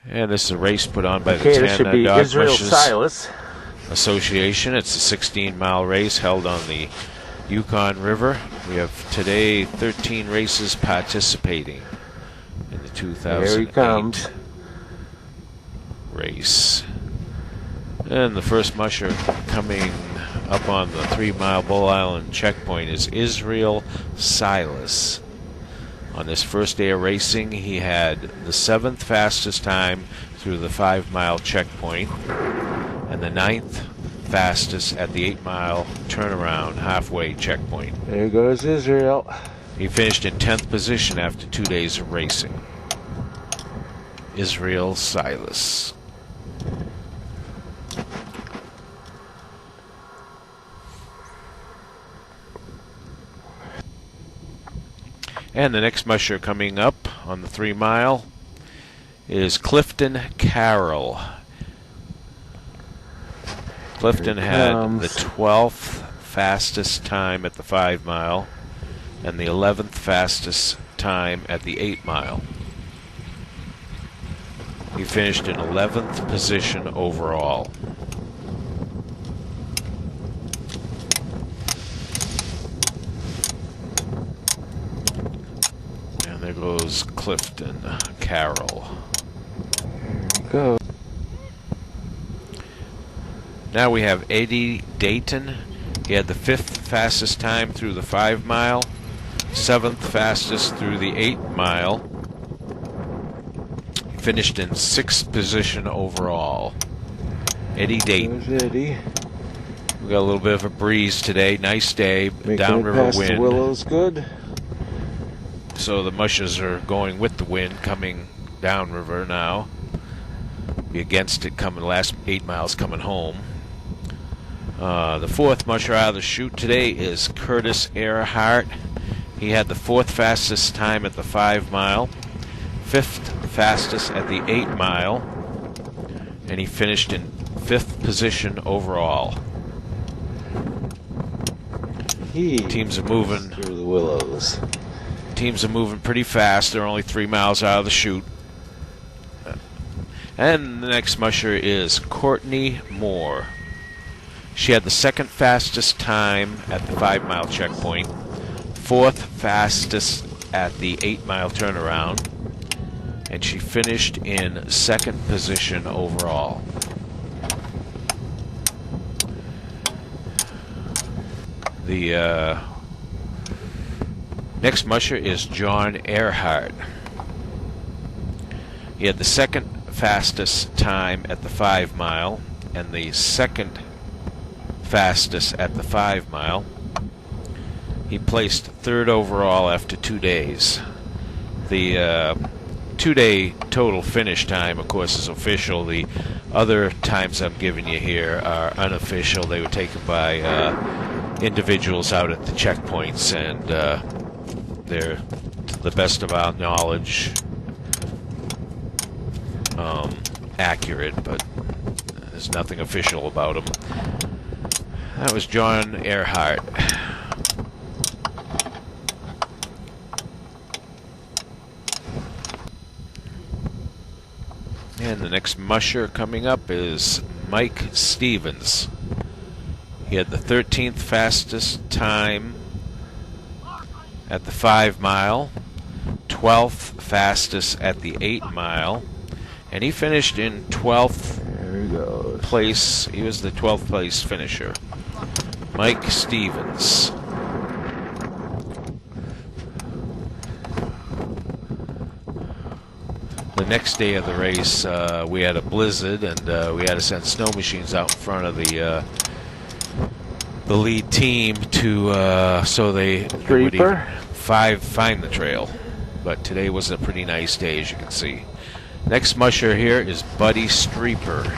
And this is a race put on by the this should Tanana be Dog Israel Mushers Silas. Association. It's a 16-mile race held on the Yukon River. We have today 13 races participating in the 2008 Here he comes. race. And the first musher coming up on the 3-mile Bull Island checkpoint is Israel Silas. On this first day of racing, he had the 7th fastest time through the 5-mile checkpoint and the 9th fastest at the 8-mile turnaround halfway checkpoint. There goes Israel. He finished in 10th position after 2 days of racing. Israel Silas. And the next musher coming up on the 3-mile is Clifton Carroll. Clifton had the 12th fastest time at the 5-mile and the 11th fastest time at the 8-mile. He finished in 11th position overall. And there goes Clifton Carroll. There we go. Now we have Eddie Dayton. He had the 5th fastest time through the 5-mile, 7th fastest through the 8-mile. He finished in 6th position overall. Eddie Dayton. There's Eddie. We got a little bit of a breeze today. Nice day. Making Downriver it past wind. the willows good. So the mushers are going with the wind coming downriver now. Be against it coming the last 8 miles coming home. The 4th musher out of the chute today is Curtis Earhart. He had the 4th fastest time at the 5-mile, 5th fastest at the 8-mile, and he finished in 5th position overall. Teams are moving through the willows. Teams are moving pretty fast. They're only 3 miles out of the chute. And the next musher is Courtney Moore. She had the 2nd fastest time at the 5-mile checkpoint, 4th fastest at the 8-mile turnaround, and she finished in 2nd position overall. The next musher is John Earhart. He had the 2nd fastest time at the 5-mile and the 2nd fastest at the 5-mile. He placed 3rd overall after 2 days. The 2-day total finish time, of course, is official. The other times I'm giving you here are unofficial. They were taken by individuals out at the checkpoints, and they're, to the best of our knowledge, accurate, but there's nothing official about them. That was John Earhart. And the next musher coming up is Mike Stevens. He had the 13th fastest time at the 5-mile, 12th fastest at the 8-mile, and he finished in 12th place. He was the 12th place finisher. Mike Stevens. The next day of the race, we had a blizzard, and we had to send snow machines out in front of the lead team to so they would even find the trail. But today was a pretty nice day, as you can see. Next musher here is Buddy Streeper.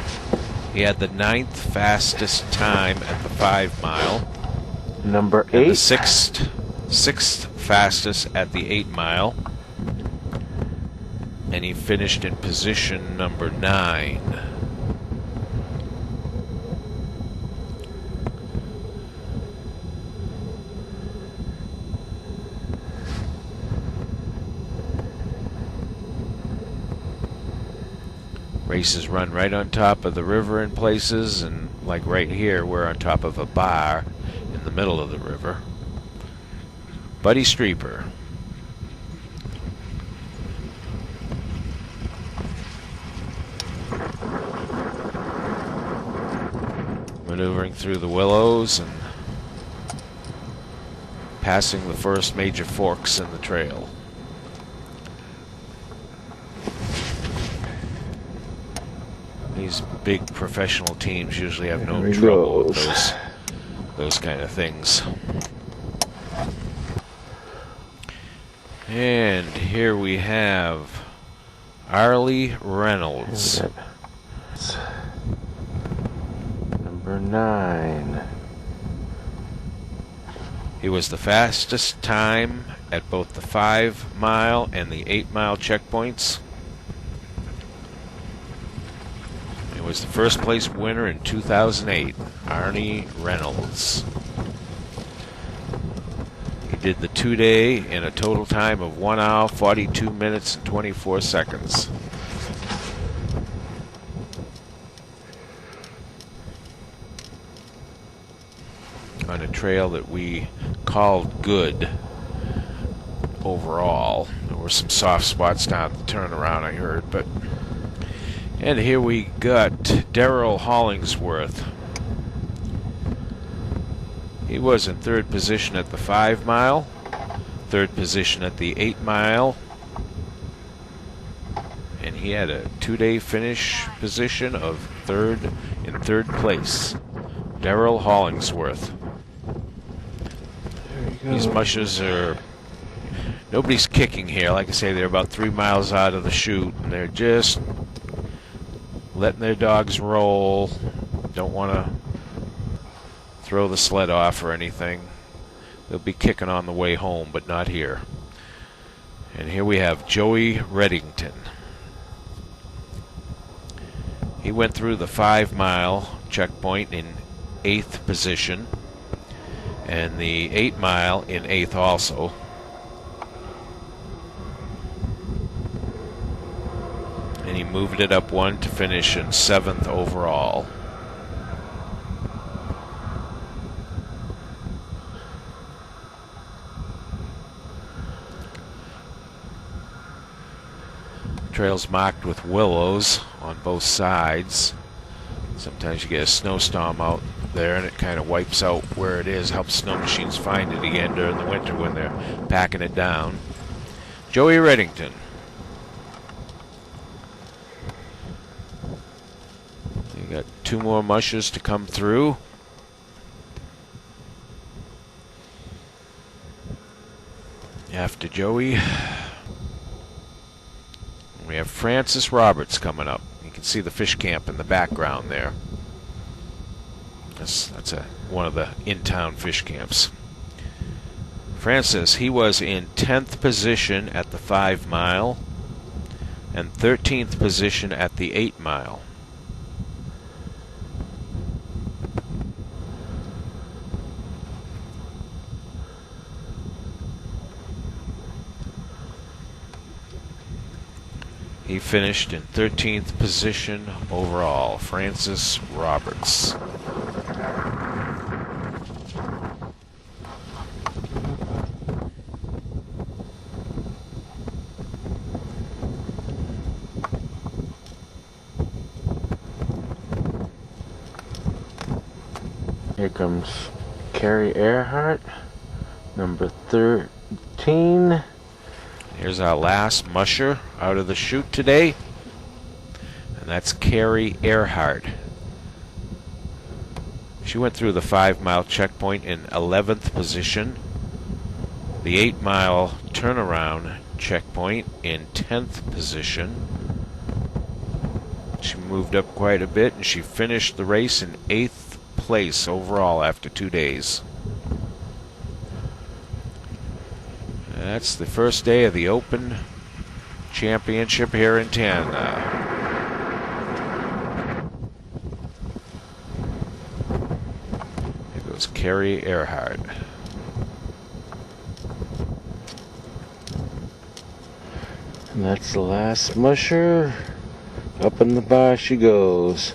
He had the 9th fastest time at the 5-mile. Number 8. And the 6th fastest at the 8-mile. And he finished in position number 9. Races run right on top of the river in places, and like right here, we're on top of a bar in the middle of the river. Buddy Streeper. Maneuvering through the willows and passing the first major forks in the trail. These big professional teams usually have no trouble with those kind of things. And here we have Arlie Reynolds. Number 9. He was the fastest time at both the 5-mile and the 8-mile checkpoints. He was the first place winner in 2008, Arnie Reynolds. He did the 2-day in a total time of 1 hour, 42 minutes, and 24 seconds. On a trail that we called good overall. There were some soft spots down at the turnaround, I heard, but... And here we got Darrell Hollingsworth. He was in 3rd position at the 5-mile, 3rd position at the 8-mile, and he had a 2-day finish position of 3rd place. Darrell Hollingsworth. These mushers are... Nobody's kicking here. Like I say, they're about 3 miles out of the chute, and they're just letting their dogs roll. Don't want to throw the sled off or anything. They'll be kicking on the way home, but not here. And here we have Joey Reddington. He went through the 5-mile checkpoint in 8th position, and the 8-mile in 8th also. And he moved it up 1 to finish in 7th overall. Trail's marked with willows on both sides. Sometimes you get a snowstorm out there and it kind of wipes out where it is, helps snow machines find it again during the winter when they're packing it down. Joey Reddington. You got 2 more mushers to come through. After Joey, we have Francis Roberts coming up. You can see the fish camp in the background there. That's one of the in-town fish camps. Francis, he was in 10th position at the 5-mile and 13th position at the 8-mile. He finished in 13th position overall, Francis Roberts. Here comes Kari Earhart, number 13. Here's our last musher out of the chute today, and that's Kari Earhart. She went through the 5-mile checkpoint in 11th position, the 8-mile turnaround checkpoint in 10th position. She moved up quite a bit, and she finished the race in 8th place overall after 2 days. That's the first day of the Open Championship here in Tanana. Here goes Kari Earhart. And that's the last musher. Up in the bar she goes.